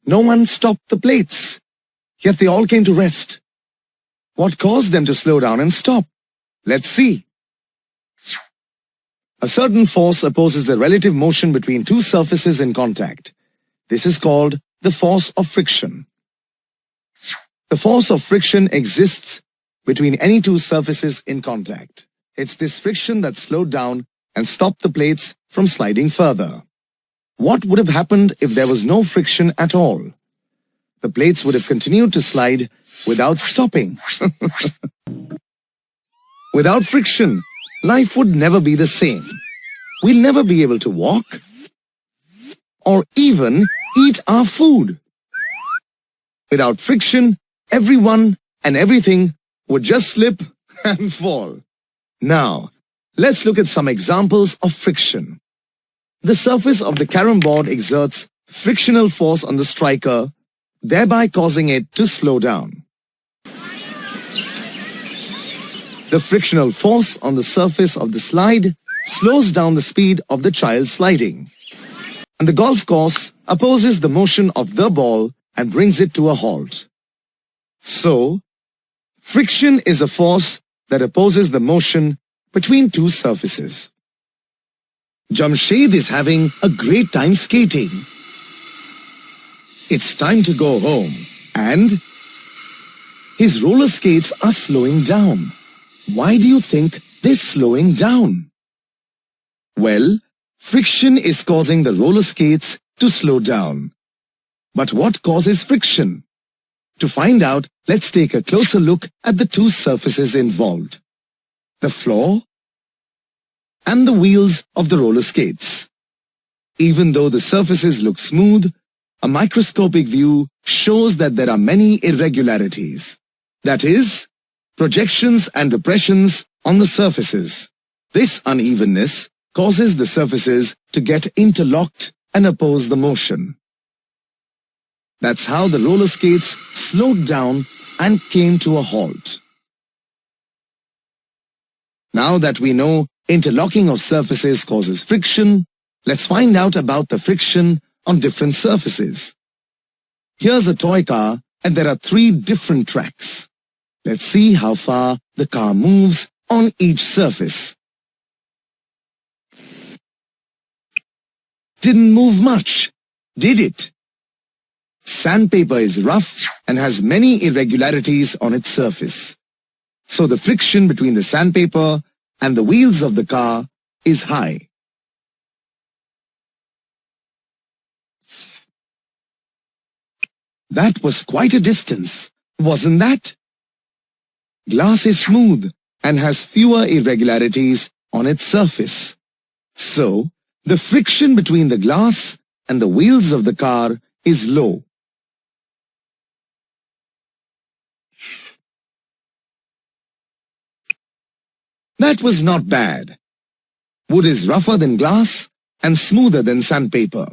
No one stopped the plates, yet they all came to rest. What caused them to slow down and stop? Let's see. A certain force opposes the relative motion between two surfaces in contact. This is called the force of friction. The force of friction exists between any two surfaces in contact. It's this friction that slowed down and stopped the plates from sliding further. What would have happened if there was no friction at all? The plates would have continued to slide without stopping. Without friction, life would never be the same. We'll never be able to walk or even eat our food. Without friction, everyone and everything would just slip and fall. Now, let's look at some examples of friction. The surface of the carom board exerts frictional force on the striker, thereby causing it to slow down. The frictional force on the surface of the slide slows down the speed of the child sliding. And the golf course opposes the motion of the ball and brings it to a halt. So, friction is a force that opposes the motion between two surfaces. Jamshed is having a great time skating. It's time to go home and his roller skates are slowing down. Why do you think they're slowing down? Well, friction is causing the roller skates to slow down. But what causes friction? To find out, let's take a closer look at the two surfaces involved: the floor and the wheels of the roller skates. Even though the surfaces look smooth, a microscopic view shows that there are many irregularities. That is, projections and depressions on the surfaces. This unevenness causes the surfaces to get interlocked and oppose the motion. That's how the roller skates slowed down and came to a halt. Now that we know interlocking of surfaces causes friction, let's find out about the friction on different surfaces. Here's a toy car and there are 3 different tracks. Let's see how far the car moves on each surface. Didn't move much, did it? Sandpaper is rough and has many irregularities on its surface. So the friction between the sandpaper and the wheels of the car is high. That was quite a distance, wasn't that? Glass is smooth and has fewer irregularities on its surface. So, the friction between the glass and the wheels of the car is low. That was not bad. Wood is rougher than glass and smoother than sandpaper.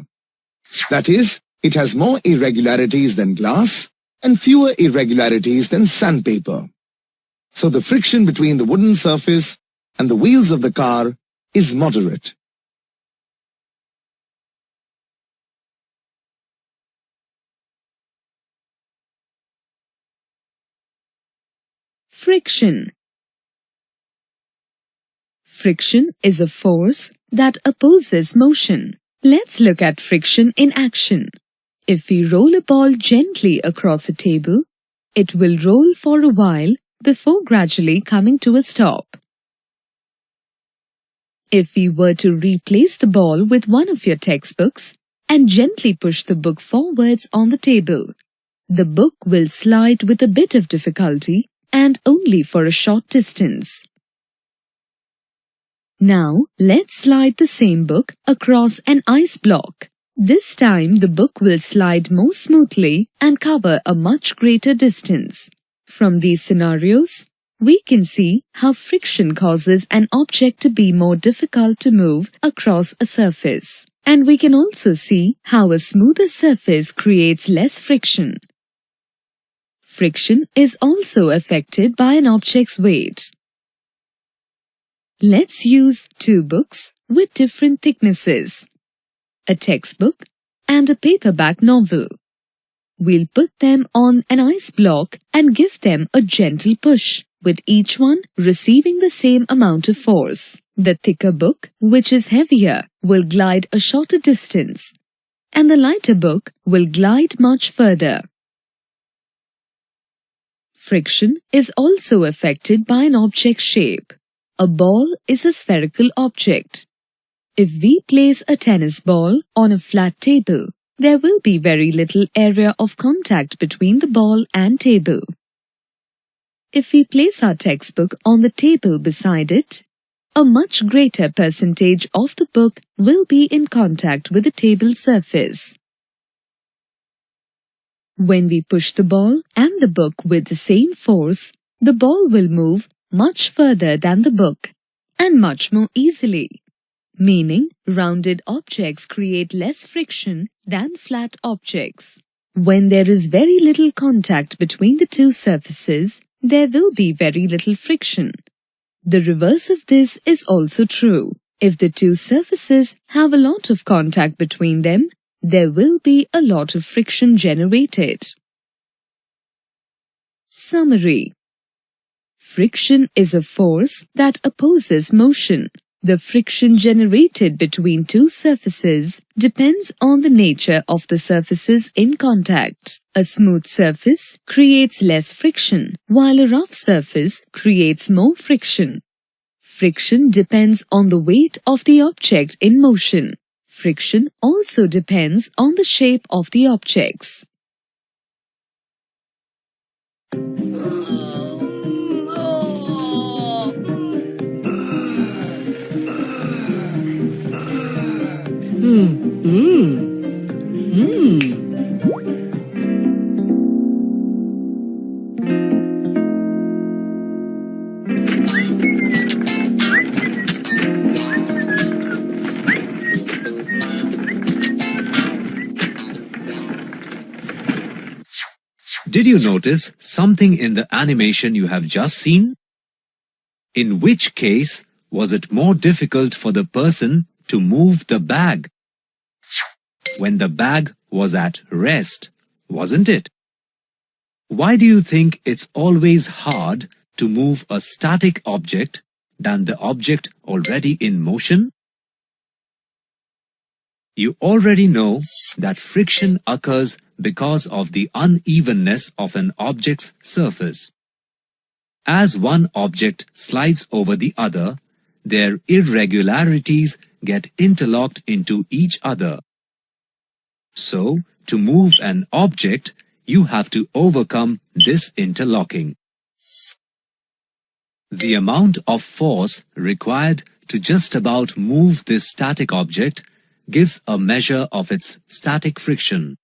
That is, it has more irregularities than glass and fewer irregularities than sandpaper. So the friction between the wooden surface and the wheels of the car is moderate. Friction. Friction is a force that opposes motion. Let's look at friction in action. If we roll a ball gently across a table, it will roll for a while before gradually coming to a stop. If we were to replace the ball with one of your textbooks and gently push the book forwards on the table, the book will slide with a bit of difficulty and only for a short distance. Now, let's slide the same book across an ice block. This time, the book will slide more smoothly and cover a much greater distance. From these scenarios, we can see how friction causes an object to be more difficult to move across a surface. And we can also see how a smoother surface creates less friction. Friction is also affected by an object's weight. Let's use 2 books with different thicknesses, a textbook and a paperback novel. We'll put them on an ice block and give them a gentle push, with each one receiving the same amount of force. The thicker book, which is heavier, will glide a shorter distance, and the lighter book will glide much further. Friction is also affected by an object's shape. A ball is a spherical object. If we place a tennis ball on a flat table, there will be very little area of contact between the ball and table. If we place our textbook on the table beside it, a much greater percentage of the book will be in contact with the table surface. When we push the ball and the book with the same force, the ball will move much further than the book and much more easily, meaning rounded objects create less friction than flat objects. When there is very little contact between the two surfaces, there will be very little friction. The reverse of this is also true. If the two surfaces have a lot of contact between them, there will be a lot of friction generated. Summary. Friction is a force that opposes motion. The friction generated between two surfaces depends on the nature of the surfaces in contact. A smooth surface creates less friction, while a rough surface creates more friction. Friction depends on the weight of the object in motion. Friction also depends on the shape of the objects. Did you notice something in the animation you have just seen? In which case was it more difficult for the person to move the bag? When the bag was at rest, wasn't it? Why do you think it's always hard to move a static object than the object already in motion? You already know that friction occurs because of the unevenness of an object's surface. As one object slides over the other, their irregularities get interlocked into each other. So, to move an object, you have to overcome this interlocking. The amount of force required to just about move this static object gives a measure of its static friction.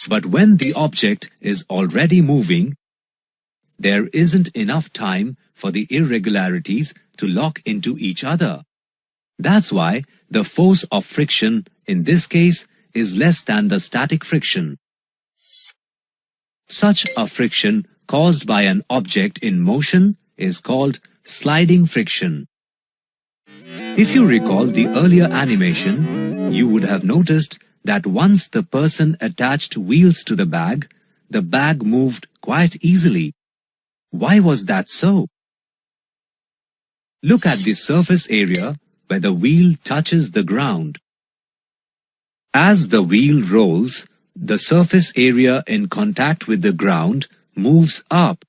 But when the object is already moving, there isn't enough time for the irregularities to lock into each other. That's why the force of friction in this case is less than the static friction. Such a friction caused by an object in motion is called sliding friction. If you recall the earlier animation, you would have noticed that once the person attached wheels to the bag moved quite easily. Why was that so? Look at the surface area where the wheel touches the ground. As the wheel rolls, the surface area in contact with the ground moves up,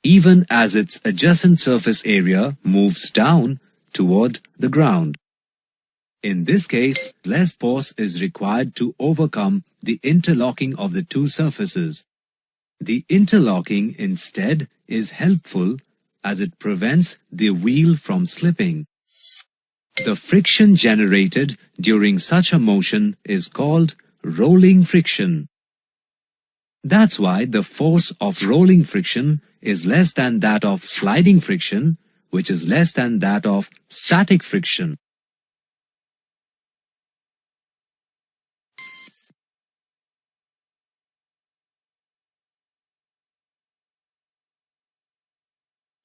even as its adjacent surface area moves down toward the ground. In this case, less force is required to overcome the interlocking of the two surfaces. The interlocking instead is helpful as it prevents the wheel from slipping. The friction generated during such a motion is called rolling friction. That's why the force of rolling friction is less than that of sliding friction, which is less than that of static friction.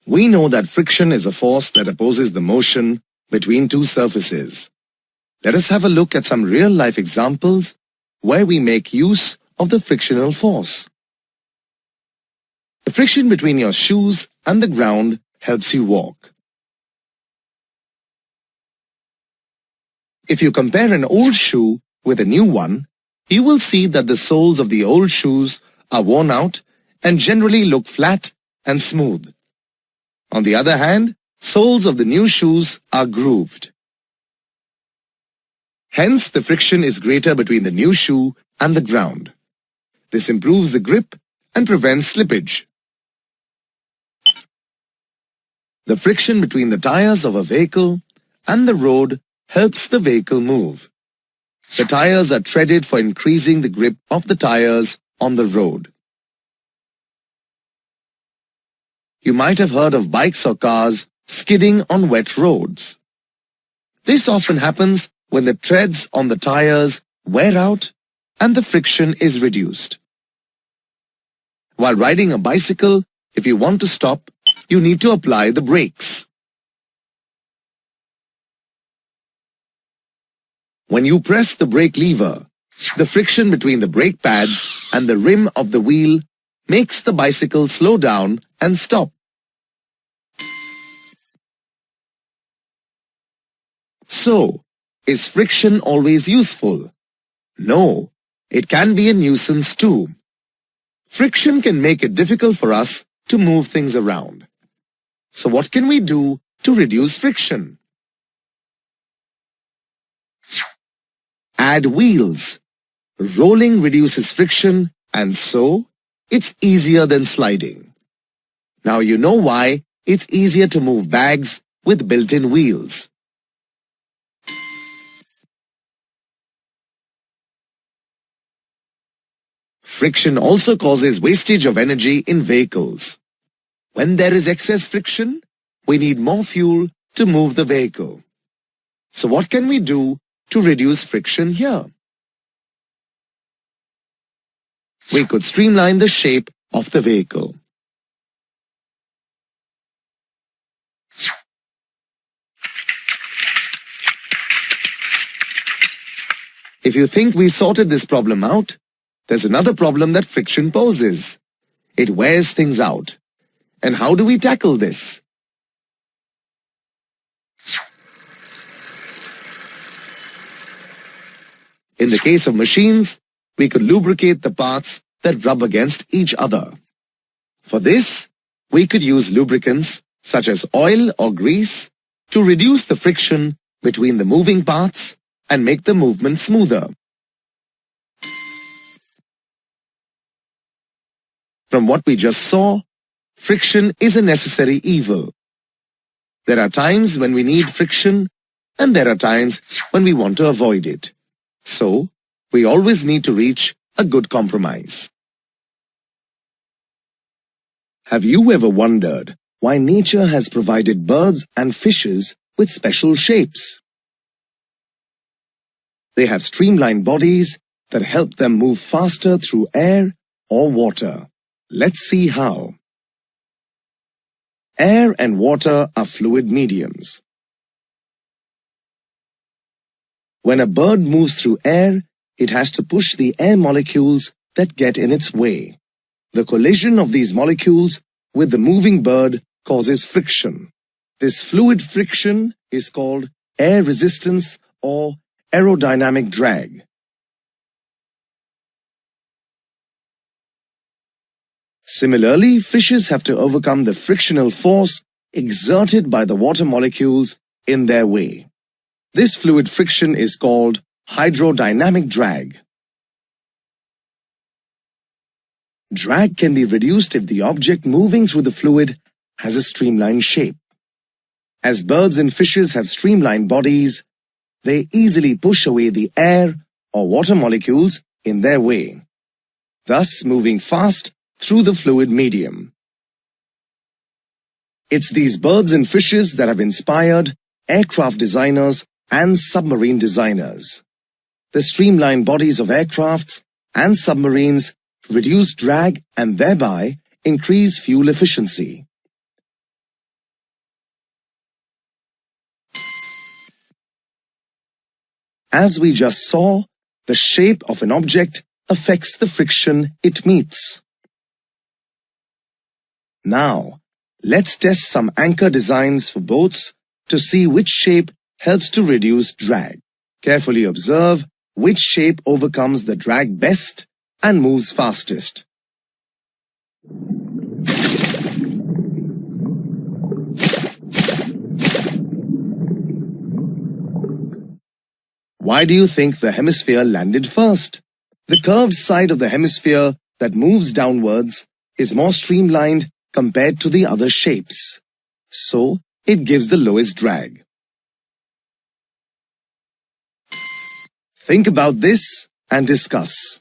We know that friction is a force that opposes the motion between two surfaces. Let us have a look at some real-life examples where we make use of the frictional force. The friction between your shoes and the ground helps you walk. If you compare an old shoe with a new one, you will see that the soles of the old shoes are worn out and generally look flat and smooth. On the other hand, soles of the new shoes are grooved. Hence, the friction is greater between the new shoe and the ground. This improves the grip and prevents slippage. The friction between the tires of a vehicle and the road helps the vehicle move. The tires are treaded for increasing the grip of the tires on the road. You might have heard of bikes or cars skidding on wet roads. This often happens when the treads on the tires wear out and the friction is reduced. While riding a bicycle, if you want to stop, you need to apply the brakes. When you press the brake lever, the friction between the brake pads and the rim of the wheel makes the bicycle slow down and stop. So, is friction always useful? No, it can be a nuisance too. Friction can make it difficult for us to move things around. So what can we do to reduce friction? Add wheels. Rolling reduces friction and so it's easier than sliding. Now you know why it's easier to move bags with built-in wheels. Friction also causes wastage of energy in vehicles. When there is excess friction, we need more fuel to move the vehicle. So what can we do to reduce friction here? We could streamline the shape of the vehicle. If you think we sorted this problem out, there's another problem that friction poses. It wears things out. And how do we tackle this? In the case of machines, we could lubricate the parts that rub against each other. For this, we could use lubricants such as oil or grease to reduce the friction between the moving parts and make the movement smoother. From what we just saw, friction is a necessary evil. There are times when we need friction and there are times when we want to avoid it. So, we always need to reach a good compromise. Have you ever wondered why nature has provided birds and fishes with special shapes? They have streamlined bodies that help them move faster through air or water. Let's see how. Air and water are fluid mediums. When a bird moves through air, it has to push the air molecules that get in its way. The collision of these molecules with the moving bird causes friction. This fluid friction is called air resistance or aerodynamic drag. Similarly, fishes have to overcome the frictional force exerted by the water molecules in their way. This fluid friction is called hydrodynamic drag. Drag can be reduced if the object moving through the fluid has a streamlined shape. As birds and fishes have streamlined bodies, they easily push away the air or water molecules in their way, thus moving fast through the fluid medium. It's these birds and fishes that have inspired aircraft designers and submarine designers. The streamlined bodies of aircrafts and submarines reduce drag and thereby increase fuel efficiency. As we just saw, the shape of an object affects the friction it meets. Now, let's test some anchor designs for boats to see which shape helps to reduce drag. Carefully observe which shape overcomes the drag best and moves fastest. Why do you think the hemisphere landed first? The curved side of the hemisphere that moves downwards is more streamlined compared to the other shapes. So, it gives the lowest drag. Think about this and discuss.